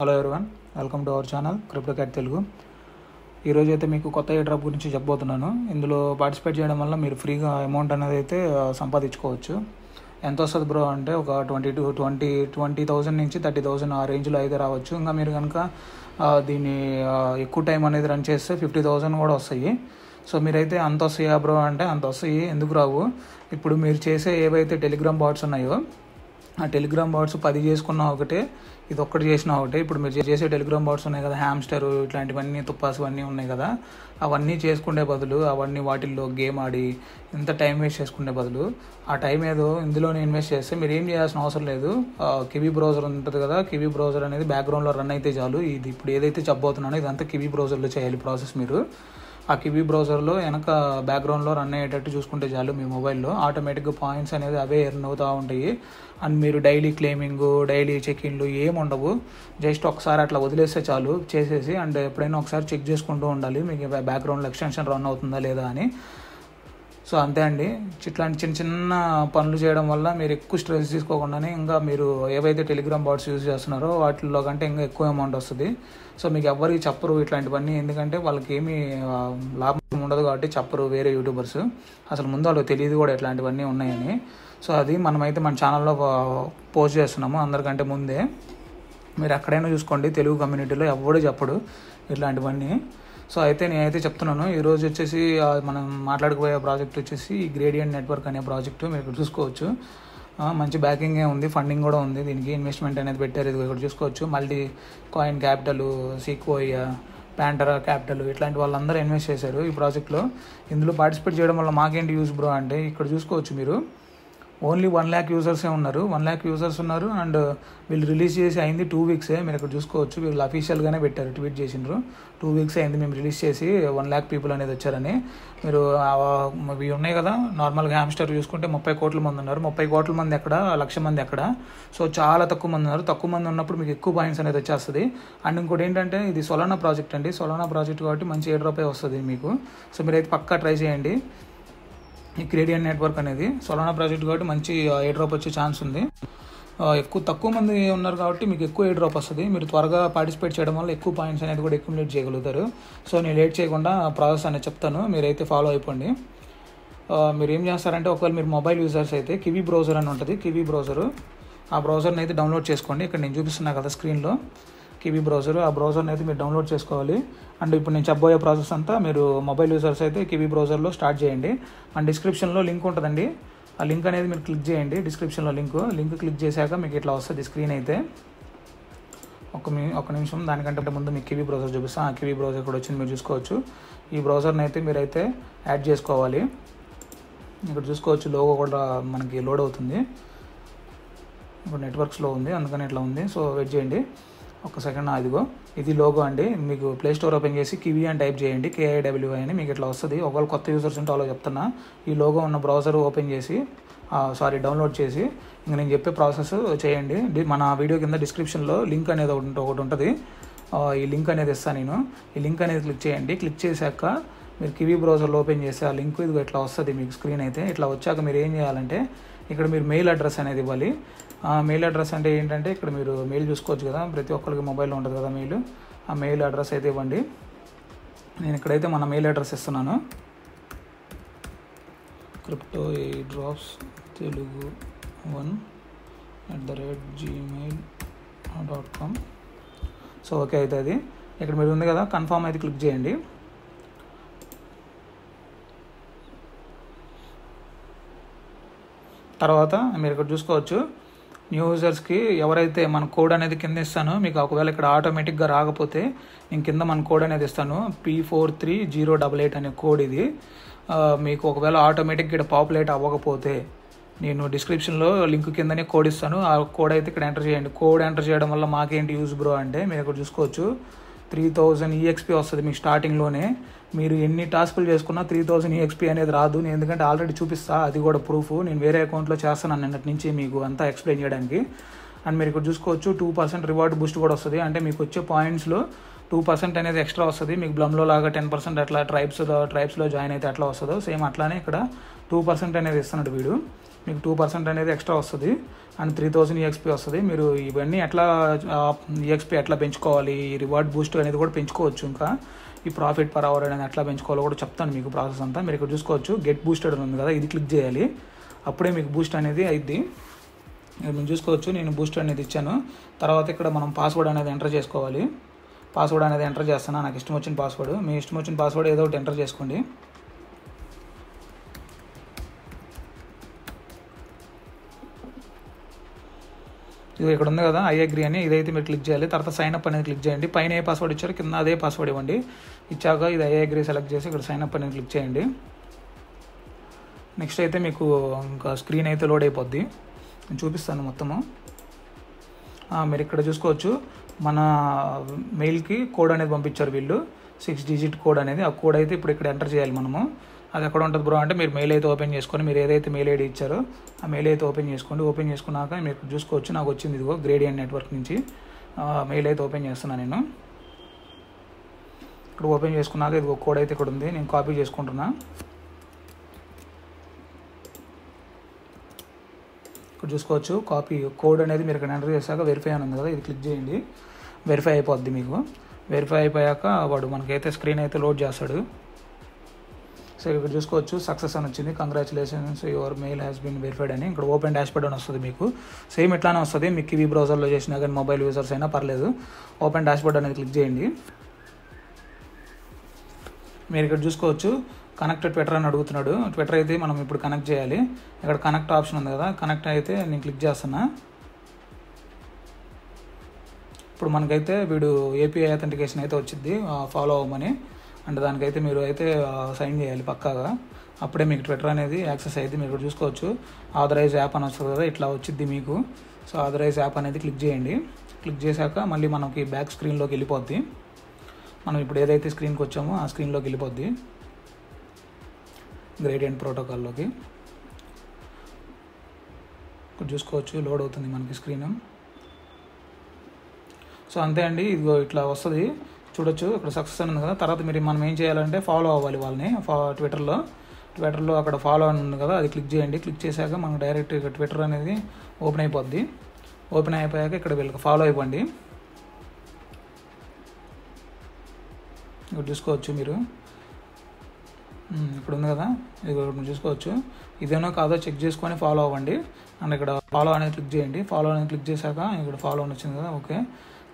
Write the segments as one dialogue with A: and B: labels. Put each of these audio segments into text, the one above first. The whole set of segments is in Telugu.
A: Hello everyone, welcome to our channel crypto cat Telugu. ఈరోజు అయితే మీకు కొత్త ఎయిర్ డ్రాప్ గురించి చెప్పబోతున్నాను. ఇందులో పార్టిసిపేట్ చేయడం వల్ల మీరు ఫ్రీగా అమౌంట్ అనేది అయితే సంపాదించుకోవచ్చు. ఎంత వస్తుంది బ్రో అంటే ఒక 20,000 నుంచి 30,000 ఆ రేంజ్లో అయితే రావచ్చు. ఇంకా మీరు కనుక దీన్ని ఎక్కువ టైం అనేది రన్ చేస్తే 50,000 కూడా వస్తాయి. సో మీరైతే అంత వస్తాయా బ్రో అంటే అంత వస్తాయి. ఎందుకు రావు? ఇప్పుడు మీరు చేసే ఏవైతే టెలిగ్రామ్ బాట్స్ ఉన్నాయో ఆ టెలిగ్రామ్ బాట్స్ 10 చేసుకున్నా ఒకటే, ఇది ఒక్కటి చేసినా ఒకటే. ఇప్పుడు మీరు చేసే టెలిగ్రామ్ బాట్స్ ఉన్నాయి కదా, హ్యామ్స్టర్ ఇట్లాంటివన్నీ తుప్పాస్ అన్నీ ఉన్నాయి కదా, అవన్నీ చేసుకునే బదులు అవన్నీ వాటిల్లో గేమ్ ఆడి ఇంత టైం వేస్ట్ చేసుకునే బదులు ఆ టైం ఏదో ఇందులోనే ఇన్వెస్ట్ చేస్తే మీరు ఏం చేయాల్సిన అవసరం లేదు. కివీ బ్రౌజర్ ఉంటుంది కదా, కివీ బ్రౌజర్ అనేది బ్యాక్గ్రౌండ్లో రన్ అయితే చాలు. ఇది ఇప్పుడు ఏదైతే చెప్పబోతున్నానో ఇదంతా కివీ బ్రౌజర్లో చేయాలి ప్రాసెస్. మీరు ఆ కివీ బ్రౌజర్లో వెనక బ్యాక్గ్రౌండ్లో రన్ అయ్యేటట్టు చూసుకుంటే చాలు. మీ మొబైల్లో ఆటోమేటిక్గా పాయింట్స్ అనేది అవే ఎర్న్ అవుతూ ఉంటాయి. అండ్ మీరు డైలీ క్లెయిమింగ్, డైలీ చెక్-ఇన్లు ఏమి ఉండవు. జస్ట్ ఒకసారి అట్లా వదిలేస్తే చాలు చేసేసి. అండ్ ఎప్పుడైనా ఒకసారి చెక్ చేసుకుంటూ ఉండాలి మీకు బ్యాక్గ్రౌండ్లో ఎక్స్టెన్షన్ రన్ అవుతుందా లేదా అని. సో అంతే అండి. ఇట్లాంటి చిన్న చిన్న పనులు చేయడం వల్ల మీరు ఎక్కువ స్ట్రెస్ తీసుకోకుండానే ఇంకా మీరు ఏవైతే టెలిగ్రామ్ బాట్స్ యూజ్ చేస్తున్నారో వాటిల్లో కంటే ఇంకా ఎక్కువ అమౌంట్ వస్తుంది. సో మీకు ఎవరికి చెప్పరు ఇట్లాంటివన్నీ, ఎందుకంటే వాళ్ళకి ఏమీ లాభం ఉండదు కాబట్టి చెప్పరు వేరే యూట్యూబర్స్. అసలు ముందు వాళ్ళకి తెలియదు కూడా ఇట్లాంటివన్నీ ఉన్నాయని. సో అది మనమైతే మన ఛానల్లో పోస్ట్ చేస్తున్నాము అందరికంటే ముందే. మీరు ఎక్కడైనా చూసుకోండి, తెలుగు కమ్యూనిటీలో ఎవడు చెప్పడు ఇట్లాంటివన్నీ. సో అయితే నేనైతే చెప్తున్నాను. ఈరోజు వచ్చేసి మనం మాట్లాడుకోబోయే ప్రాజెక్ట్ వచ్చేసి గ్రేడియంట్ నెట్వర్క్ అనే ప్రాజెక్టు. మీరు ఇక్కడ చూసుకోవచ్చు, మంచి బ్యాకింగే ఉంది, ఫండింగ్ కూడా ఉంది. దీనికి ఇన్వెస్ట్మెంట్ అనేది పెట్టారు. ఇది ఇక్కడ చూసుకోవచ్చు. మల్టీ కాయిన్ క్యాపిటల్, సీక్వోయియా, ప్యాంటరా క్యాపిటల్ ఇట్లాంటి వాళ్ళందరూ ఇన్వెస్ట్ చేశారు ఈ ప్రాజెక్ట్లో. ఇందులో పార్టిసిపేట్ చేయడం వల్ల మాకేంటి యూజ్ బ్రో అంటే ఇక్కడ చూసుకోవచ్చు మీరు, ఓన్లీ 1 lakh యూజర్సే ఉన్నారు. 1 lakh యూజర్స్ ఉన్నారు. అండ్ వీళ్ళు రిలీజ్ చేసి అయింది 2 weeks. మీరు ఇక్కడ చూసుకోవచ్చు, వీళ్ళు అఫీషియల్గానే పెట్టారు, ట్వీట్ చేసిండ్రు. 2 weeks అయింది మేము రిలీజ్ చేసి 1 lakh పీపుల్ అనేది వచ్చారని. మీరు ఇవి ఉన్నాయి కదా, నార్మల్గా హ్యామ్స్టర్ చూసుకుంటే 30 కోట్ల మంది ఉన్నారు. 30 కోట్ల మంది ఎక్కడ, 1,00,000 మంది ఎక్కడ? సో చాలా తక్కువ మంది ఉన్నారు. తక్కువ మంది ఉన్నప్పుడు మీకు ఎక్కువ పాయింట్స్ అనేది వచ్చేస్తుంది. అండ్ ఇంకోటి ఏంటంటే ఇది సొలానా ప్రాజెక్ట్ అండి. సొలానా ప్రాజెక్ట్ కాబట్టి మంచి ఎయిర్ డ్రాపే వస్తుంది మీకు. సో మీరైతే పక్కా ట్రై చేయండి. ఈ గ్రేడియంట్ నెట్వర్క్ అనేది సొలానా ప్రాజెక్ట్ కాబట్టి మంచి ఎయిర్ డ్రాప్ వచ్చే ఛాన్స్ ఉంది. తక్కువ మంది ఉన్నారు కాబట్టి మీకు ఎక్కువ ఎయిర్ డ్రాప్ వస్తుంది. మీరు త్వరగా పార్టిసిపేట్ చేయడం వల్ల ఎక్కువ పాయింట్స్ అనేది కూడా అక్యుములేట్ చేయగలుగుతారు. సో నేను లేట్ చేయకుండా ప్రాసెస్ అనేది చెప్తాను, మీరైతే ఫాలో అయిపోండి. మీరు ఏం చేస్తారంటే, ఒకవేళ మీరు మొబైల్ యూజర్స్ అయితే కివీ బ్రౌజర్ అని ఉంటుంది, కివీ బ్రౌజరు. ఆ బ్రౌజర్ని అయితే డౌన్లోడ్ చేసుకోండి. ఇక్కడ నేను చూపిస్తున్నా కదా స్క్రీన్లో కివీ బ్రౌజర్, ఆ బ్రౌజర్ని అయితే మీరు డౌన్లోడ్ చేసుకోవాలి. అండ్ ఇప్పుడు నేను చెప్పబోయే ప్రాసెస్ అంతా మీరు మొబైల్ యూజర్స్ అయితే కివీ బ్రౌజర్లో స్టార్ట్ చేయండి. అండ్ డిస్క్రిప్షన్లో లింక్ ఉంటుందండి, ఆ లింక్ అనేది మీరు క్లిక్ చేయండి. డిస్క్రిప్షన్లో లింక్ క్లిక్ చేశాక మీకు ఇట్లా వస్తుంది స్క్రీన్ అయితే. ఒక నిమిషం, దానికంటే ముందు మీకు కివీ బ్రౌజర్ చూపిస్తాను. ఆ కివీ బ్రౌజర్ కూడా వచ్చింది, మీరు చూసుకోవచ్చు. ఈ బ్రౌజర్ని అయితే మీరైతే యాడ్ చేసుకోవాలి. ఇక్కడ చూసుకోవచ్చు, లోగో కూడా మనకి లోడ్ అవుతుంది. ఇప్పుడు నెట్వర్క్ స్లో ఉంది, అందుకని ఇట్లా ఉంది. సో వెయిట్ చేయండి ఒక సెకండ్. ఇదిగో ఇది లోగో అండి. మీకు ప్లే స్టోర్ ఓపెన్ చేసి కివీ అని టైప్ చేయండి, KIWI అని, మీకు ఇట్లా వస్తుంది. ఒకవేళ కొత్త యూజర్స్ ఉంటే అలా చెప్తున్నా, ఈ లోగో ఉన్న బ్రౌజర్ ఓపెన్ చేసి డౌన్లోడ్ చేసి ఇంకా నేను చెప్పే ప్రాసెస్ చేయండి. మన వీడియో కింద డిస్క్రిప్షన్లో లింక్ అనేది ఒకటి ఉంటుంది. ఈ లింక్ అనేది ఇస్తాను నేను. ఈ లింక్ అనేది క్లిక్ చేయండి. క్లిక్ చేశాక మీరు కివీ బ్రౌజర్లో ఓపెన్ చేసి ఆ లింక్ ఇదిగో ఇట్లా వస్తుంది మీకు స్క్రీన్ అయితే. ఇట్లా వచ్చాక మీరు ఏం చేయాలంటే, ఇక్కడ మీరు మెయిల్ అడ్రస్ అనేది ఇవ్వాలి. మెయిల్ అడ్రస్ అంటే ఏంటంటే, ఇక్కడ మీరు మెయిల్ చూసుకోవచ్చు కదా, ప్రతి ఒక్కరికి మొబైల్లో ఉంటుంది కదా మెయిల్. ఆ మెయిల్ అడ్రస్ అయితే ఇవ్వండి. నేను ఇక్కడైతే మన మెయిల్ అడ్రస్ ఇస్తున్నాను, cryptoairdrops1@gmail.com. సో ఓకే అయితే అది ఇక్కడ మీరు ఉంది కదా, కన్ఫర్మ్ అయితే క్లిక్ చేయండి. తర్వాత మీరు ఇక్కడ చూసుకోవచ్చు, న్యూ యూజర్స్కి ఎవరైతే మన కోడ్ అనేది కింద ఇస్తానో, మీకు ఒకవేళ ఇక్కడ ఆటోమేటిక్గా రాకపోతే నేను కింద మన కోడ్ అనేది ఇస్తాను, P43088 అనే కోడ్ ఇది. మీకు ఒకవేళ ఆటోమేటిక్గా ఇక్కడ పాపులేట్ అవ్వకపోతే నేను డిస్క్రిప్షన్లో లింక్ కిందనే కోడ్ ఇస్తాను. ఆ కోడ్ అయితే ఇక్కడ ఎంటర్ చేయండి. కోడ్ ఎంటర్ చేయడం వల్ల మాకేంటి యూజ్ బ్రో అంటే, మీరు ఇక్కడ చూసుకోవచ్చు 3000 EXP వస్తుంది మీకు స్టార్టింగ్లోనే. మీరు ఎన్ని టాస్కులు చేసుకున్నా 3000 EXP అనేది రాదు. నేను ఎందుకంటే ఆల్రెడీ చూపిస్తా, అది కూడా ప్రూఫ్. నేను వేరే అకౌంట్లో చేస్తున్నాను నిన్నటి నుంచి మీకు అంతా ఎక్స్ప్లెయిన్ చేయడానికి. అండ్ మీరు ఇక్కడ చూసుకోవచ్చు 2% రివార్డ్ బూస్ట్ కూడా వస్తుంది. అంటే మీకు వచ్చే పాయింట్స్లో 2% అనేది ఎక్స్ట్రా వస్తుంది. మీకు బ్లమ్లో లాగా 10% అట్లా ట్రైబ్స్లో జాయిన్ అయితే అట్లా వస్తుందో సేమ్ అట్లానే ఇక్కడ 2% అనేది ఇస్తున్నాడు వీడు. మీకు 2% అనేది ఎక్స్ట్రా వస్తుంది. అండ్ 3000 EXP వస్తుంది. మీరు ఇవన్నీ ఎట్లా EXP ఎట్లా పెంచుకోవాలి, ఈ రివార్డ్ బూస్ట్ అనేది కూడా పెంచుకోవచ్చు. ఇంకా ఈ ప్రాఫిట్ పర్ అవర్ అనేది ఎట్లా పెంచుకోవాలో కూడా చెప్తాను మీకు ప్రాసెస్ అంతా. మీరు ఇక్కడ చూసుకోవచ్చు గెట్ బూస్టెడ్ ఉంది కదా, ఇది క్లిక్ చేయాలి. అప్పుడే మీకు బూస్ట్ అనేది అయింది. మీరు చూసుకోవచ్చు నేను బూస్ట్ అనేది ఇచ్చాను. తర్వాత ఇక్కడ మనం పాస్వర్డ్ అనేది ఎంటర్ చేసుకోవాలి. పాస్వర్డ్ అనేది ఎంటర్ చేస్తాను, నాకు ఇష్టం వచ్చిన పాస్వర్డ్. మీ ఇష్టం వచ్చిన పాస్వర్డ్ ఏదో ఒకటి ఎంటర్ చేసుకోండి. ఇది ఇక్కడ ఉంది కదా ఐ అగ్రీ అని, ఇదైతే మీరు క్లిక్ చేయాలి. తర్వాత సైన్ అప్ అనేది క్లిక్ చేయండి. పైన ఏ పాస్వర్డ్ ఇచ్చారో కింద అదే పాస్వర్డ్ ఇవ్వండి. ఇచ్చాక ఇది ఐ అగ్రీ సెలెక్ట్ చేసి ఇక్కడ సైన్ అప్ అనేది క్లిక్ చేయండి. నెక్స్ట్ అయితే మీకు ఇంకా స్క్రీన్ అయితే లోడ్ అయిపోద్ది. నేను చూపిస్తాను మొత్తము. మీరు ఇక్కడ చూసుకోవచ్చు మన మెయిల్కి కోడ్ అనేది పంపించారు వీళ్ళు, 6 డిజిట్ కోడ్ అనేది. ఆ కోడ్ అయితే ఇప్పుడు ఇక్కడ ఎంటర్ చేయాలి మనము. అది ఎక్కడ ఉంటుంది బ్రో అంటే మీరు మెయిల్ అయితే ఓపెన్ చేసుకొని, మీరు ఏదైతే మెయిల్ ఐడి ఇచ్చారో ఆ మెయిల్ అయితే ఓపెన్ చేసుకోండి. ఓపెన్ చేసుకున్నాక మీరు చూసుకోవచ్చు నాకు వచ్చింది ఇదిగో గ్రేడియంట్ నెట్వర్క్ నుంచి మెయిల్ అయితే ఓపెన్ చేస్తున్నాను నేను. ఇక్కడ ఓపెన్ చేసుకున్నాక ఇదిగో కోడ్ అయితే ఇక్కడ ఉంది, నేను కాపీ చేసుకుంటున్నా. ఇక్కడ చూసుకోవచ్చు కాపీ కోడ్ అనేది మీరు ఇక్కడ ఎంటర్ చేశాక వెరిఫై అని ఉంది కదా, ఇది క్లిక్ చేయండి. వెరిఫై అయిపోద్ది మీకు. వెరిఫై అయిపోయాక వాడు మనకైతే స్క్రీన్ అయితే లోడ్ చేస్తాడు. సో ఇక్కడ చూసుకోవచ్చు సక్సెస్ అని వచ్చింది, congratulations your mail has been verified అని. ఇక్కడ ఓపెన్ డాష్బోర్డ్ అని వస్తుంది మీకు. సేమ్ ఇట్లానే వస్తుంది మీకు, కివీ బ్రౌజర్లో చేసినా కానీ మొబైల్ యూజర్స్ అయినా పర్లేదు. ఓపెన్ డాష్బోర్డ్ అనేది క్లిక్ చేయండి. మీరు ఇక్కడ చూసుకోవచ్చు కనెక్ట్ ట్విట్టర్ అని అడుగుతున్నాడు. ట్విట్టర్ అయితే మనం ఇప్పుడు కనెక్ట్ చేయాలి. ఇక్కడ కనెక్ట్ ఆప్షన్ ఉంది కదా, కనెక్ట్ అయితే నేను క్లిక్ చేస్తున్నా. ఇప్పుడు మనకైతే వీడు API అథెంటికేషన్ అయితే వచ్చింది ఫాలో అవ్వమని. అండ్ దానికైతే మీరు అయితే సైన్ చేయాలి పక్కాగా, అప్పుడే మీకు ట్విట్టర్ అనేది యాక్సెస్ అయ్యింది. మీరు చూసుకోవచ్చు ఆథరైజ్ యాప్ అని వస్తుంది కదా, ఇట్లా వచ్చింది మీకు. సో ఆథరైజ్ యాప్ అనేది క్లిక్ చేయండి. క్లిక్ చేశాక మళ్ళీ మనకి బ్యాక్ స్క్రీన్లోకి వెళ్ళిపోద్ది. మనం ఇప్పుడు ఏదైతే స్క్రీన్కి వచ్చామో ఆ స్క్రీన్లోకి వెళ్ళిపోద్ది, గ్రేడియంట్ ప్రోటోకాల్లోకి. ఇక్కడ చూసుకోవచ్చు లోడ్ అవుతుంది మనకి స్క్రీన్. సో అంతే అండి, ఇదిగో ఇట్లా వస్తుంది చూడొచ్చు. ఇక్కడ సక్సెస్ అని ఉంది కదా. తర్వాత మనం ఏం చేయాలంటే ఫాలో అవ్వాలి వాళ్ళని. ట్విట్టర్లో అక్కడ ఫాలో అని ఉంది కదా, అది క్లిక్ చేయండి. క్లిక్ చేశాక మనకు డైరెక్ట్ ఇక్కడ ట్విట్టర్ అనేది ఓపెన్ అయిపోద్ది. ఓపెన్ అయిపోయాక ఇక్కడ వీళ్ళకి ఫాలో అయిపోండి. ఇక్కడ చూసుకోవచ్చు మీరు, ఇక్కడ ఉంది కదా, ఇది చూసుకోవచ్చు. ఇదేనో కాదో చెక్ చేసుకొని ఫాలో అవ్వండి. అండ్ ఇక్కడ ఫాలో అనేది క్లిక్ చేయండి. ఫాలో అనేది క్లిక్ చేశాక ఇక్కడ ఫాలో అని వచ్చింది కదా, ఓకే.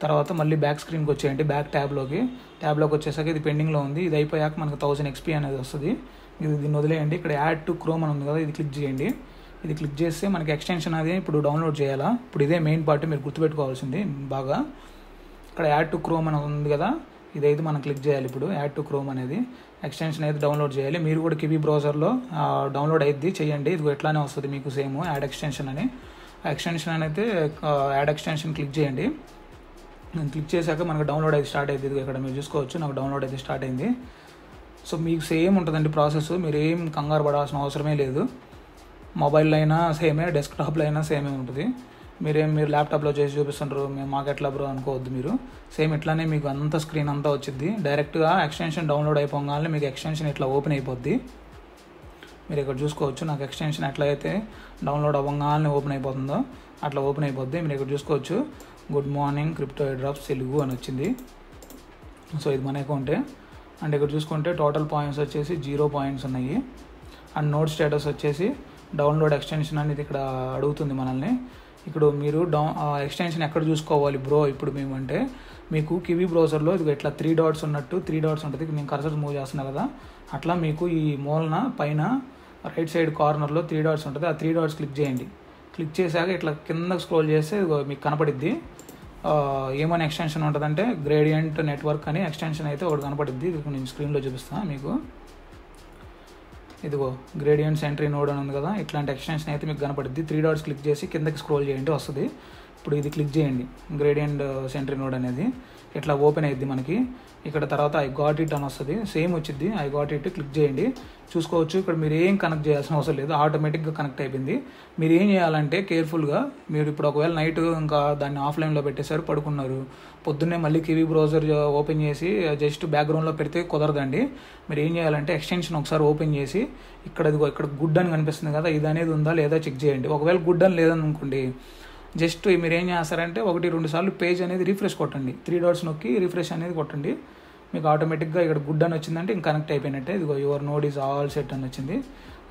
A: తర్వాత మళ్ళీ బ్యాక్ స్క్రీన్కి వచ్చేయండి, బ్యాక్ ట్యాబ్లోకి వచ్చేసాక ఇది పెండింగ్లో ఉంది. ఇది అయిపోయాక మనకు 1000 XP అనేది వస్తుంది. దీన్ని వదిలేయండి. ఇక్కడ యాడ్ టు క్రోమ్ అని ఉంది కదా, ఇది క్లిక్ చేయండి. ఇది క్లిక్ చేస్తే మనకి ఎక్స్టెన్షన్ అది ఇప్పుడు డౌన్లోడ్ చేయాలా. ఇప్పుడు ఇదే మెయిన్ పార్ట్ మీరు గుర్తుపెట్టుకోవాల్సింది బాగా. ఇక్కడ యాడ్ టు క్రోమ్ అని ఉంది కదా, ఇదైతే మనం క్లిక్ చేయాలి. ఇప్పుడు యాడ్ టు క్రోమ్ అనేది ఎక్స్టెన్షన్ అయితే డౌన్లోడ్ చేయాలి. మీరు కూడా కివీ బ్రౌజర్లో డౌన్లోడ్ అయ్యిద్ది, చేయండి. ఇది ఎట్లానే వస్తుంది మీకు సేమ్ యాడ్ ఎక్స్టెన్షన్ అని. ఆ ఎక్స్టెన్షన్ అని అయితే యాడ్ ఎక్స్టెన్షన్ క్లిక్ చేయండి. నేను క్లిక్ చేశాక మనకు డౌన్లోడ్ అయితే స్టార్ట్ అయింది. ఇక్కడ మీరు చూసుకోవచ్చు నాకు డౌన్లోడ్ అయితే స్టార్ట్ అయింది. సో మీకు సేమ్ ఉంటుందండి ప్రాసెస్, మీరు ఏం కంగారు పడాల్సిన అవసరమే లేదు. మొబైల్లో అయినా సేమే, డెస్క్టాప్లో అయినా సేమే ఉంటుంది. మీరు ల్యాప్టాప్లో చేసి చూపిస్తుంటారు, మాకు ఎట్లా బ్రో అనుకోవద్దు మీరు. సేమ్ ఇట్లానే మీకు అంత స్క్రీన్ అంతా వచ్చింది. డైరెక్ట్గా ఎక్స్టెన్షన్ డౌన్లోడ్ అయిపోగానే మీకు ఎక్స్టెన్షన్ ఇట్లా ఓపెన్ అయిపోద్ది. మీరు ఇక్కడ చూసుకోవచ్చు నాకు ఎక్స్టెన్షన్ ఎట్లా అయితే డౌన్లోడ్ అవ్వగానే ఓపెన్ అయిపోతుందో అట్లా ఓపెన్ అయిపోద్ది. మీరు ఇక్కడ చూసుకోవచ్చు good morning crypto drops Telugu అని వచ్చింది. సో ఇది మన అకౌంటే. అండ్ ఇక్కడ చూసుకుంటే టోటల్ పాయింట్స్ వచ్చేసి 0 పాయింట్స్ ఉన్నాయి. అండ్ నోట్ స్టేటస్ వచ్చేసి డౌన్లోడ్ ఎక్స్టెన్షన్ అనేది ఇక్కడ అడుగుతుంది మనల్ని. ఇప్పుడు మీరు ఎక్స్టెన్షన్ ఎక్కడ చూసుకోవాలి బ్రో ఇప్పుడు మేము అంటే, మీకు కివీ బ్రౌజర్లో ఇది ఇట్లా 3 డాట్స్ ఉన్నట్టు 3 డాట్స్ ఉంటుంది. నేను కర్సర్ మూవ్ చేస్తున్నా కదా, అట్లా మీకు ఈ మూలన పైన రైట్ సైడ్ కార్నర్లో 3 డాట్స్ ఉంటుంది. ఆ 3 డాట్స్ క్లిక్ చేయండి. క్లిక్ చేశాక ఇట్లా కిందకి స్క్రోల్ చేస్తే మీకు కనపడిద్ది. ఏమైనా ఎక్స్టెన్షన్ ఉంటుందంటే గ్రేడియంట్ నెట్వర్క్ అని ఎక్స్టెన్షన్ అయితే ఒకటి కనపడిద్ది. ఇది నేను స్క్రీన్లో చూపిస్తాను మీకు. ఇదిగో గ్రేడియంట్స్ ఎంట్రీ నోడ్ అని ఉంది కదా, ఇట్లాంటి ఎక్స్టెన్షన్ అయితే మీకు కనపడిద్ది. 3 డాట్స్ క్లిక్ చేసి కిందకి స్క్రోల్ చేయండి వస్తుంది. ఇప్పుడు ఇది క్లిక్ చేయండి, గ్రేడియంట్ సెంట్రీ నోడ్ అనేది ఇట్లా ఓపెన్ అయ్యిద్ది మనకి. ఇక్కడ తర్వాత ఐ గాట్ ఇట్ అని వస్తుంది, సేమ్ వచ్చింది ఐ గాట్ ఇట్. క్లిక్ చేయండి, చూసుకోవచ్చు ఇక్కడ మీరు ఏం కనెక్ట్ చేయాల్సిన అవసరం లేదు, ఆటోమేటిక్గా కనెక్ట్ అయిపోయింది. మీరు ఏం చేయాలంటే కేర్ఫుల్గా, మీరు ఇప్పుడు ఒకవేళ నైట్ ఇంకా దాన్ని ఆఫ్లైన్లో పెట్టేశారు, పడుకున్నారు, పొద్దున్నే మళ్ళీ కివీ బ్రౌజర్ ఓపెన్ చేసి జస్ట్ బ్యాక్గ్రౌండ్లో పెడితే కుదరదండి. మీరు ఏం చేయాలంటే ఎక్స్టెన్షన్ ఒకసారి ఓపెన్ చేసి ఇక్కడ గుడ్ అని కనిపిస్తుంది కదా, ఇది అనేది ఉందా లేదా చెక్ చేయండి. ఒకవేళ గుడ్ అని లేదనుకోండి, జస్ట్ మీరు ఏం చేస్తారంటే 1-2 సార్లు పేజ్ అనేది రిఫ్రెష్ కొట్టండి, 3 డాట్స్ నొక్కి రిఫ్రెష్ అనేది కొట్టండి. మీకు ఆటోమేటిక్గా ఇక్కడ గుడ్ అని వచ్చిందంటే ఇంక కనెక్ట్ అయిపోయినట్టే. ఇదిగో your node is all set అని వచ్చింది.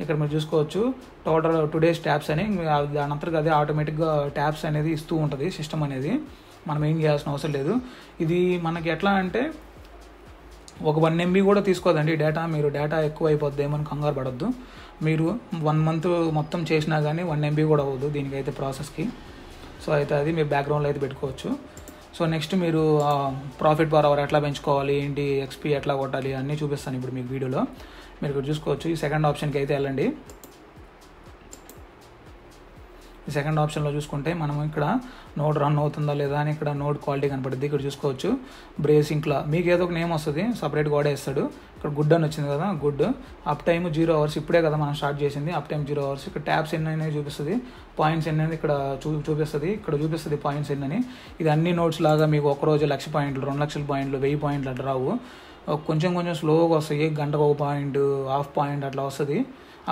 A: ఇక్కడ మీరు చూసుకోవచ్చు టోటల్ టుడేస్ ట్యాబ్స్ అని, దాని అంతగా అదే ఆటోమేటిక్గా ట్యాబ్స్ అనేది ఇస్తూ ఉంటుంది సిస్టమ్ అనేది, మనం ఏం చేయాల్సిన అవసరం లేదు. ఇది మనకి ఎట్లా అంటే ఒక 1 MB కూడా తీసుకోదండి డేటా. మీరు డేటా ఎక్కువ అయిపోద్ది ఏమని కంగారు పడద్దు. మీరు 1 month మొత్తం చేసినా కానీ 1 MB కూడా అవ్వదు దీనికైతే ప్రాసెస్కి. సో అయితే అది మీరు బ్యాక్గ్రౌండ్లో అయితే పెట్టుకోవచ్చు. సో నెక్స్ట్ మీరు ప్రాఫిట్ పర్ అవర్ ఎట్లా పెంచుకోవాలి, ఏంటి ఎక్స్పీ ఎట్లా కొట్టాలి అన్నీ చూపిస్తాను ఇప్పుడు మీకు వీడియోలో. మీరు ఇక్కడ చూసుకోవచ్చు. ఈ సెకండ్ ఆప్షన్కి అయితే వెళ్ళండి. ఈ సెకండ్ ఆప్షన్లో చూసుకుంటే మనం ఇక్కడ నోడ్ రన్ అవుతుందా లేదా అని ఇక్కడ నోడ్ క్వాలిటీ కనపడుద్ది. ఇక్కడ చూసుకోవచ్చు బ్రేసింగ్లా మీకు ఏదో ఒక నేమ్ వస్తుంది, సపరేట్ కూడా ఇస్తాడు. ఇక్కడ గుడ్ అని వచ్చింది కదా, గుడ్. అప్ టైమ్ 0 hours, ఇప్పుడే కదా మనం స్టార్ట్ చేసింది. Up time 0 hours. ఇక్కడ ట్యాబ్స్ ఎన్ని అనేది చూపిస్తుంది, పాయింట్స్ ఎన్ని అనేది ఇక్కడ చూపిస్తుంది. ఇక్కడ చూపిస్తుంది పాయింట్స్ ఎన్ని అని. ఇది అన్ని నోట్స్ లాగా మీకు ఒకరోజు 1,00,000 పాయింట్లు, 2,00,000 పాయింట్లు, 1000 పాయింట్లు అట్లా రావు. కొంచెం స్లోగా వస్తాయి, గంటకు 1 పాయింట్, హాఫ్ పాయింట్ అట్లా వస్తుంది.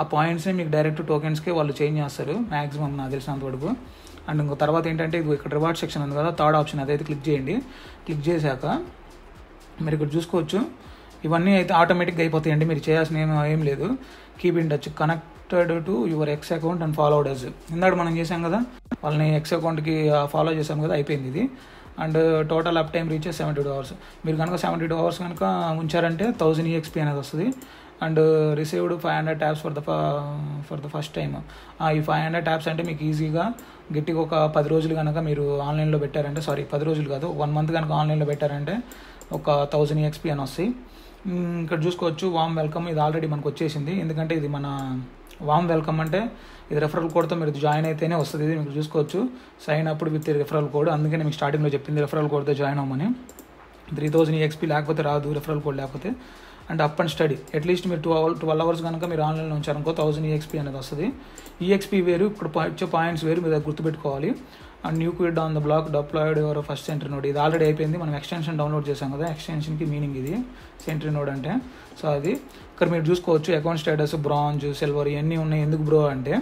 A: ఆ పాయింట్స్ని మీకు డైరెక్ట్ టోకెన్స్కే వాళ్ళు చేంజ్ చేస్తారు మ్యాక్సిమం నాకు తెలిసినంత వరకు. అండ్ ఇంకో తర్వాత ఏంటంటే ఇది ఇక్కడ రివార్డ్ సెక్షన్ ఉంది కదా, థర్డ్ ఆప్షన్ అదైతే క్లిక్ చేయండి. క్లిక్ చేశాక మీరు ఇక్కడ చూసుకోవచ్చు ఇవన్నీ అయితే ఆటోమేటిక్గా అయిపోతాయండి. మీరు చేయాల్సిన ఏం లేదు. Keep in touch, connected to your X account and followed us. ఇందాక మనం చేసాం కదా, వాళ్ళని ఎక్స్ అకౌంట్కి ఫాలో చేసాం కదా, అయిపోయింది ఇది. And total up time reach 72 hours. మీరు కనుక 72 hours కనుక ఉంచారంటే 1000 EXP అనేది వస్తుంది. And received 500 tabs for the first time. ఈ 500 ట్యాబ్స్ అంటే మీకు ఈజీగా గట్టిగా ఒక 10 రోజులు కనుక మీరు ఆన్లైన్లో పెట్టారంటే, 10 రోజులు కాదు, 1 month కనుక ఆన్లైన్లో పెట్టారంటే ఒక 1000 EXP అని వస్తాయి. ఇక్కడ చూసుకోవచ్చు వామ్ వెల్కమ్, ఇది ఆల్రెడీ మనకు వచ్చేసింది. ఎందుకంటే ఇది మన వామ్ వెల్కమ్ అంటే ఇది రెఫరల్ కోడ్తో మీరు జాయిన్ అయితేనే వస్తుంది. ఇది మీరు చూసుకోవచ్చు సైన్ అప్పుడు విత్ రెఫరల్ కోడ్. అందుకని మీకు స్టార్టింగ్లో చెప్పింది రెఫరల్ కోడ్తో జాయిన్ అవ్వమని. 3000 EXP లేకపోతే రాదు రెఫరల్ కోడ్ లేకపోతే. And up and study at least మీరు 12 hours కనుక మీరు ఆన్లైన్లో ఉంచారనుకో 1000 EXP అనేది వస్తుంది. EXP వేరు, ఇక్కడ వచ్చే పాయింట్స్ వేరు, మీరు గుర్తుపెట్టుకోవాలి. And new kid on the block deployed your first sentry node, ఇది ఆల్రెడీ అయిపోయింది. మనం ఎక్స్టెన్షన్ డౌన్లోడ్ చేసాం కదా, ఎక్స్టెన్షన్కి మీనింగ్ ఇది సెంట్రీ నోడ్ అంటే. సో అది ఇక్కడ మీరు చూసుకోవచ్చు అకౌంట్ స్టేటస్ బ్రాంజ్, సిల్వర్ ఇవన్నీ ఉన్నాయి. ఎందుకు బ్రో అంటే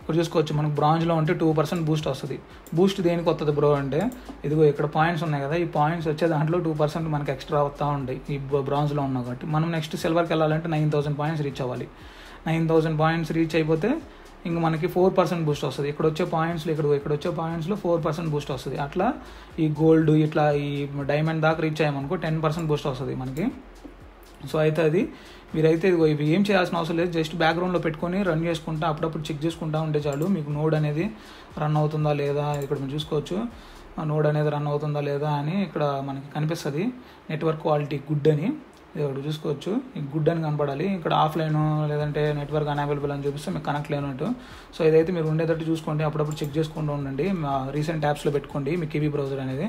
A: ఇక్కడ చూసుకోవచ్చు మనకు బ్రాంజ్లో ఉంటే 2% బూస్ట్ వస్తుంది. బూస్ట్ దేనికి వస్తుంది బ్రో అంటే, ఇదిగో ఇక్కడ పాయింట్స్ ఉన్నాయి కదా, ఈ పాయింట్స్ వచ్చే దాంట్లో 2% మనకి ఎక్స్ట్రా వస్తూ ఉంటాయి ఈ బ్రాంజ్లో ఉన్నాం కాబట్టి. మనం నెక్స్ట్ సిల్వర్కి వెళ్ళాలంటే 9000 పాయింట్స్ రీచ్ అవ్వాలి. 9000 పాయింట్స్ రీచ్ అయిపోతే ఇంక మనకి 4% బూస్ట్ వస్తుంది. ఇక్కడ వచ్చే పాయింట్స్లో 4% బూస్ట్ వస్తుంది. అట్లా ఈ గోల్డ్ ఇట్లా ఈ డైమండ్ దాకా రీచ్ అయ్యామనుకో 10% బూస్ట్ వస్తుంది మనకి. సో అయితే అది మీరైతే ఇవి ఏం చేయాల్సిన అవసరం లేదు, జస్ట్ బ్యాక్గ్రౌండ్లో పెట్టుకొని రన్ చేసుకుంటా అప్పుడప్పుడు చెక్ చేసుకుంటూ ఉంటే చాలు. మీకు నోడ్ అనేది రన్ అవుతుందా లేదా ఇక్కడ మీరు చూసుకోవచ్చు, నోడ్ అనేది రన్ అవుతుందా లేదా అని ఇక్కడ మనకి కనిపిస్తుంది. నెట్వర్క్ క్వాలిటీ గుడ్ అని ఇక్కడ చూసుకోవచ్చు, గుడ్ అని కనపడాలి. ఇక్కడ ఆఫ్లైన్ లేదంటే నెట్వర్క్ అన్అవైలబుల్ అని చూపిస్తే మీకు కనెక్ట్ లేనట్టు. సో ఇదైతే మీరు ఉండేటట్టు చూసుకోండి, అప్పుడప్పుడు చెక్ చేసుకుంటూ ఉండండి. రీసెంట్ యాప్స్లో పెట్టుకోండి, మీ కివీ బ్రౌజర్ అనేది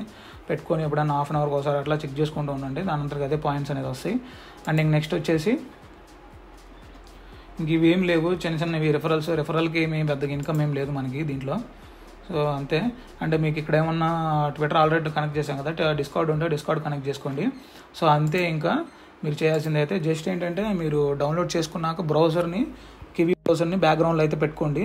A: పెట్టుకొని ఎప్పుడైనా హాఫ్ అన్ అవర్ ఒకసారి అట్లా చెక్ చేసుకుంటూ ఉండండి. దాని అంతగా అదే పాయింట్స్ అనేది వస్తాయి. అండ్ ఇంక నెక్స్ట్ వచ్చేసి ఇంక ఇవి ఏం లేవు, చిన్నవి రెఫరల్కి ఏమీ పెద్దగా ఇన్కమ్ ఏం లేదు మనకి దీంట్లో. సో అంతే. అంటే మీకు ఇక్కడ ఏమన్నా ట్విట్టర్ ఆల్రెడీ కనెక్ట్ చేసాం కదా, డిస్కౌంట్ ఉంటే డిస్కౌంట్ కనెక్ట్ చేసుకోండి. సో అంతే. ఇంకా మీరు చేయాల్సింది అయితే జస్ట్ ఏంటంటే మీరు డౌన్లోడ్ చేసుకున్నాక కివీ బ్రౌజర్ని బ్యాక్గ్రౌండ్లో అయితే పెట్టుకోండి.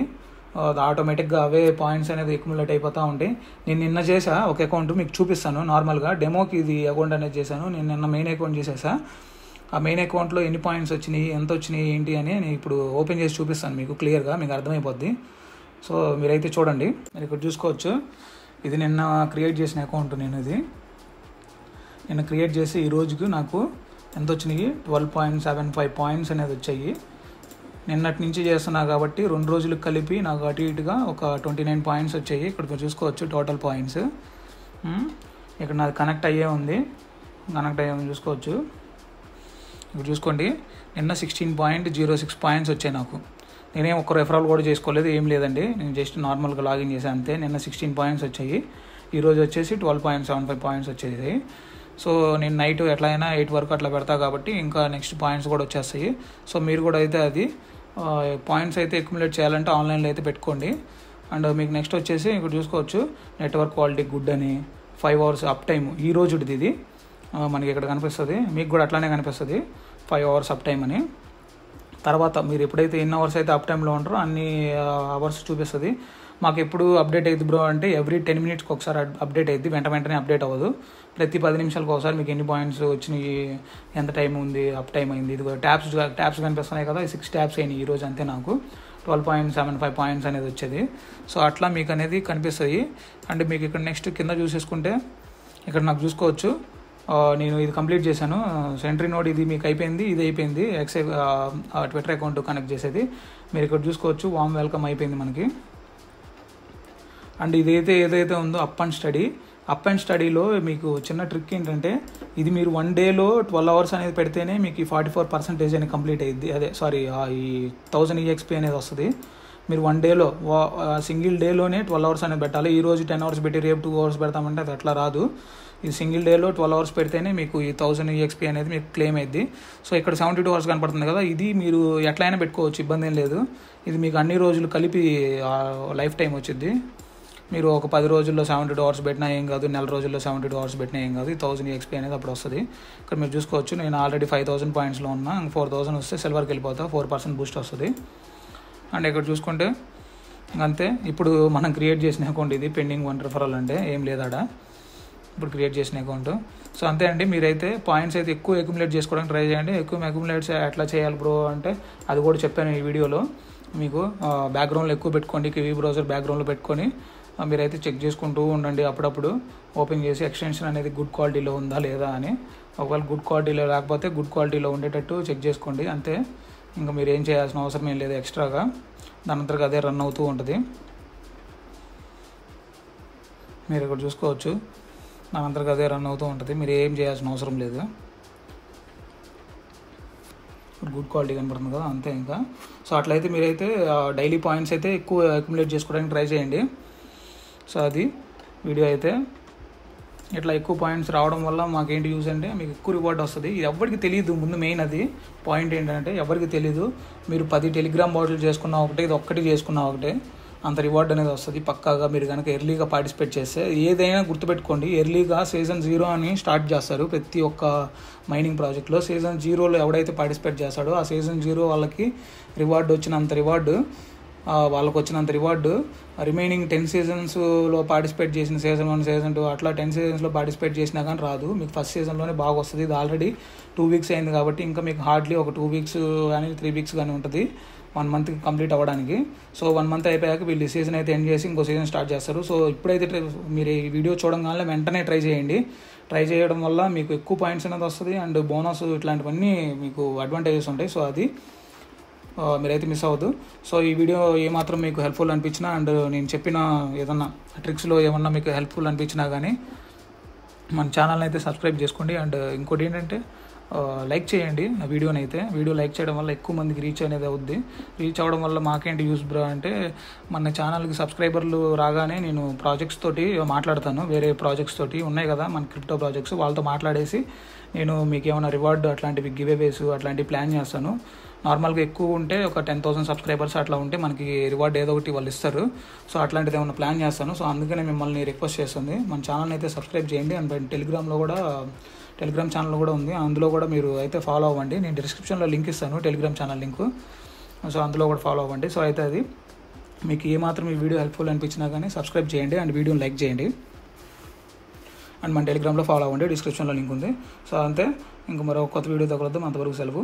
A: ఆటోమేటిక్గా అవే పాయింట్స్ అనేది అక్యుములేట్ అయిపోతూ ఉంటాయి. నేను నిన్న చేసా ఒక అకౌంట్ మీకు చూపిస్తాను, నార్మల్గా డెమోకి ఇది అకౌంట్ అనేది చేశాను. నేను నిన్న మెయిన్ అకౌంట్ చేసేసా. ఆ మెయిన్ అకౌంట్లో ఎన్ని పాయింట్స్ వచ్చినాయి, ఎంత వచ్చినాయి ఏంటి అని నేను ఇప్పుడు ఓపెన్ చేసి చూపిస్తాను మీకు క్లియర్గా, మీకు అర్థమైపోద్ది. సో మీరైతే చూడండి. మీరు ఇక్కడ చూసుకోవచ్చు, ఇది నిన్న క్రియేట్ చేసిన అకౌంట్. నిన్న క్రియేట్ చేసి ఈ రోజుకి నాకు ఎంత వచ్చినాయి, 12.75 పాయింట్స్ అనేది వచ్చాయి. నిన్నటి నుంచి చేస్తున్నా కాబట్టి 2 రోజులకు కలిపి నాకు అటు ఇటుగా ఒక 29 పాయింట్స్ వచ్చాయి. ఇక్కడ మీరు చూసుకోవచ్చు టోటల్ పాయింట్స్. ఇక్కడ నాది కనెక్ట్ అయ్యే ఉంది చూసుకోవచ్చు. ఇప్పుడు చూసుకోండి, నిన్న 16.06 పాయింట్స్ వచ్చాయి నాకు. నేనేం ఒక్క రెఫరల్ కూడా చేసుకోలేదు, ఏం లేదండి. నేను జస్ట్ నార్మల్గా లాగిన్ చేశాను అంతే. నిన్న 16 పాయింట్స్ వచ్చాయి, ఈరోజు వచ్చేసి 12.75 పాయింట్స్ వచ్చేది. సో నేను నైట్ ఎట్లా అయినా 8 వరకు అట్లా పెడతా కాబట్టి ఇంకా నెక్స్ట్ పాయింట్స్ కూడా వచ్చేస్తాయి. సో మీరు కూడా అయితే అది పాయింట్స్ అయితే అక్యుములేట్ చేయాలంటే ఆన్లైన్లో అయితే పెట్టుకోండి. అండ్ మీకు నెక్స్ట్ వచ్చేసి ఇక్కడ చూసుకోవచ్చు నెట్వర్క్ క్వాలిటీ గుడ్ అని 5 hours అప్ టైమ్ ఈ రోజుది ఇది మనకి ఇక్కడ కనిపిస్తుంది, మీకు కూడా అట్లానే కనిపిస్తుంది 5 hours అప్ టైమ్ అని. తర్వాత మీరు ఎప్పుడైతే ఎన్ని అవర్స్ అయితే అప్ టైంలో ఉంటారో అన్ని అవర్స్ చూపిస్తుంది. మాకు ఎప్పుడు అప్డేట్ అవుతుంది బ్రో అంటే ఎవ్రీ 10 minutesకి ఒకసారి అప్డేట్ అవుతుంది, వెంటనే అప్డేట్ అవ్వదు. ప్రతి 10 నిమిషాలకు ఒకసారి మీకు ఎన్ని పాయింట్స్ వచ్చినాయి, ఎంత టైం ఉంది, అప్ టైం అయింది. ఇది ట్యాబ్స్ కనిపిస్తున్నాయి కదా, 6 ట్యాబ్స్ అయినాయి ఈరోజు అంతే. నాకు 12.75 పాయింట్స్ అనేది వచ్చేది. సో అట్లా మీకు అనేది కనిపిస్తుంది. అండ్ మీకు ఇక్కడ నెక్స్ట్ కింద చూసేసుకుంటే ఇక్కడ నాకు చూసుకోవచ్చు నేను ఇది కంప్లీట్ చేశాను. సెంట్రీ నోడ్ ఇది మీకు అయిపోయింది, ఇది అయిపోయింది. ట్విట్టర్ అకౌంట్ కనెక్ట్ చేసేది మీరు ఇక్కడ చూసుకోవచ్చు. వామ్ వెల్కమ్ అయిపోయింది మనకి. అండ్ ఏదైతే ఉందో అప్ అండ్ స్టడీలో మీకు చిన్న ట్రిక్ ఏంటంటే ఇది మీరు 1 dayలో 12 hours అనేది పెడితేనే మీకు ఈ 44% అనేది కంప్లీట్ అయ్యింది. ఈ 1000 EXP అనేది వస్తుంది. మీరు 1 dayలో సింగిల్ డేలోనే 12 hours అనేది పెట్టాలి. ఈరోజు 10 hours పెట్టి రేపు 2 hours పెడతామంటే అది అట్లా రాదు. ఈ సింగిల్ డేలో 12 hours పెడితేనే మీకు ఈ 1000 EXP అనేది మీకు క్లెయిమ్ అయ్యింది. సో ఇక్కడ 72 hours కనపడుతుంది కదా, ఇది మీరు ఎట్లయినా పెట్టుకోవచ్చు, ఇబ్బంది ఏం లేదు. ఇది మీకు అన్ని రోజులు కలిపి లైఫ్ టైం వచ్చింది. మీరు ఒక 10 రోజుల్లో 72 hours పెట్టినా ఏం కాదు, నెల రోజుల్లో 72 hours పెట్టినా ఏం కాదు. 1000 EXP అనేది అప్పుడు వస్తుంది. ఇక్కడ మీరు చూసుకోవచ్చు నేను ఆల్రెడీ 5000 పాయింట్స్లో ఉన్నా, 4000 వస్తే సిల్వర్కి వెళ్ళిపోతా, 4% బూస్ట్ వస్తుంది. అండ్ ఇక్కడ చూసుకుంటే అంతే. ఇప్పుడు మనం క్రియేట్ చేసిన అకౌంట్ ఇది, పెండింగ్ 1 referral అంటే ఏం లేదాడా, ఇప్పుడు క్రియేట్ చేసిన అకౌంట్. సో అంతే అండి. మీరైతే పాయింట్స్ అయితే ఎక్కువ అక్యుములేట్ చేసుకోవడానికి ట్రై చేయండి. ఎక్కువ అక్యుములేట్స్ ఎట్లా చేయాలి బ్రో అంటే అది కూడా చెప్పాను ఈ వీడియోలో. మీకు బ్యాక్గ్రౌండ్లో ఎక్కువ పెట్టుకోండి, కివీ బ్రౌజర్ బ్యాక్గ్రౌండ్లో పెట్టుకొని మీరైతే చెక్ చేసుకుంటూ ఉండండి. అప్పుడప్పుడు ఓపెన్ చేసి ఎక్స్టెన్షన్ అనేది గుడ్ క్వాలిటీలో ఉందా లేదా అని. ఒకవేళ గుడ్ క్వాలిటీలో లేకపోతే గుడ్ క్వాలిటీలో ఉండేటట్టు చెక్ చేసుకోండి అంతే. ఇంకా మీరు ఏం చేయాల్సిన అవసరం ఏం లేదు ఎక్స్ట్రాగా, దాని అంతగా అదే రన్ అవుతూ ఉంటుంది. మీరు ఇక్కడ చూసుకోవచ్చు దాని అంతగా అదే రన్ అవుతూ ఉంటుంది, మీరు ఏం చేయాల్సిన అవసరం లేదు. గుడ్ క్వాలిటీ కనపడుతుంది కదా అంతే ఇంకా. సో అట్లయితే మీరైతే డైలీ పాయింట్స్ అయితే ఎక్కువ అక్యుములేట్ చేసుకోవడానికి ట్రై చేయండి. సో అది వీడియో అయితే ఇట్లా ఎక్కువ పాయింట్స్ రావడం వల్ల మాకేంటి యూజ్ అంటే మీకు ఎక్కువ రివార్డ్ వస్తుంది. ఇది ఎవరికి తెలియదు, ముందు మెయిన్ అది పాయింట్ ఏంటంటే ఎవరికి తెలీదు. మీరు 10 టెలిగ్రామ్ బాటిల్ చేసుకున్నా ఒకటే, ఇది ఒక్కటి చేసుకున్నా ఒకటే, అంత రివార్డ్ అనేది వస్తుంది పక్కాగా. మీరు కనుక ఎర్లీగా పార్టిసిపేట్ చేస్తే ఏదైనా గుర్తుపెట్టుకోండి, ఎర్లీగా సీజన్ 0 అని స్టార్ట్ చేస్తారు ప్రతి ఒక్క మైనింగ్ ప్రాజెక్ట్లో. సీజన్ 0లో ఎవడైతే పార్టిసిపేట్ చేస్తాడో ఆ సీజన్ 0 వాళ్ళకి రివార్డు వచ్చినంత రివార్డు రిమైనింగ్ 10 seasonsలో పార్టిసిపేట్ చేసిన సీజన్ 1 సీజన్ 2 అట్లా 10 seasonsలో పార్టిసిపేట్ చేసినా కానీ రాదు. మీకు ఫస్ట్ సీజన్లోనే బాగా వస్తుంది. ఇది ఆల్రెడీ 2 weeks అయింది కాబట్టి ఇంకా మీకు హార్డ్లీ ఒక 2 weeks కానీ 3 weeks కానీ ఉంటుంది 1 monthకి కంప్లీట్ అవ్వడానికి. సో 1 month అయిపోయాక వీళ్ళు సీజన్ అయితే ఎండ్ చేసి ఇంకో సీజన్ స్టార్ట్ చేస్తారు. సో ఇప్పుడైతే మీరు ఈ వీడియో చూడగానే వెంటనే ట్రై చేయండి. ట్రై చేయడం వల్ల మీకు ఎక్కువ పాయింట్స్ అనేది వస్తుంది అండ్ బోనస్ ఇట్లాంటివన్నీ మీకు అడ్వాంటేజెస్ ఉంటాయి. సో అది మీరైతే మిస్ అవ్వద్దు. సో ఈ వీడియో ఏమాత్రం మీకు హెల్ప్ఫుల్ అనిపించినా అండ్ నేను చెప్పిన ఏదన్నా ట్రిక్స్లో ఏమన్నా మీకు హెల్ప్ఫుల్ అనిపించినా కానీ మన ఛానల్ని అయితే సబ్స్క్రైబ్ చేసుకోండి. అండ్ ఇంకోటి ఏంటంటే లైక్ చేయండి ఆ వీడియోని అయితే. వీడియో లైక్ చేయడం వల్ల ఎక్కువ మందికి రీచ్ అనేది అవుద్ది. రీచ్ అవ్వడం వల్ల మాకేంటి యూస్ బ్రో అంటే మన ఛానల్కి సబ్స్క్రైబర్లు రాగానే నేను ప్రాజెక్ట్స్ తోటి మాట్లాడతాను, వేరే ప్రాజెక్ట్స్ తోటి ఉన్నాయి కదా మన క్రిప్టో ప్రాజెక్ట్స్, వాళ్ళతో మాట్లాడేసి నేను మీకు ఏమైనా రివార్డు అట్లాంటివి గివేవేస్ అట్లాంటివి ప్లాన్ చేస్తాను. నార్మల్గా ఎక్కువ ఉంటే ఒక 10,000 సబ్స్క్రైబర్స్ అట్లా ఉంటే మనకి రివార్డ్ ఏదో ఒకటి వాళ్ళు ఇస్తారు. సో అట్లాంటిది ఏమైనా ప్లాన్ చేస్తాను. సో అందుకనే మిమ్మల్ని రిక్వెస్ట్ చేస్తుంది మన ఛానల్ని అయితే సబ్స్క్రైబ్ చేయండి. అండ్ టెలిగ్రామ్ ఛానల్ కూడా ఉంది, అందులో కూడా మీరు అయితే ఫాలో అవ్వండి. నేను డిస్క్రిప్షన్లో లింక్ ఇస్తాను టెలిగ్రామ్ ఛానల్ లింక్. సో అందులో కూడా ఫాలో అవ్వండి. సో అయితే అది మీకు ఏమాత్రం ఈ వీడియో హెల్ప్ఫుల్ అనిపించినా కానీ సబ్స్క్రైబ్ చేయండి అండ్ వీడియోని లైక్ చేయండి అండ్ మన టెలిగ్రామ్లో ఫాలో అవ్వండి, డిస్క్రిప్షన్లో లింక్ ఉంది. సో అంతే, ఇంక మరో కొత్త వీడియో తగలద్దాం. అంతవరకు సెలవు.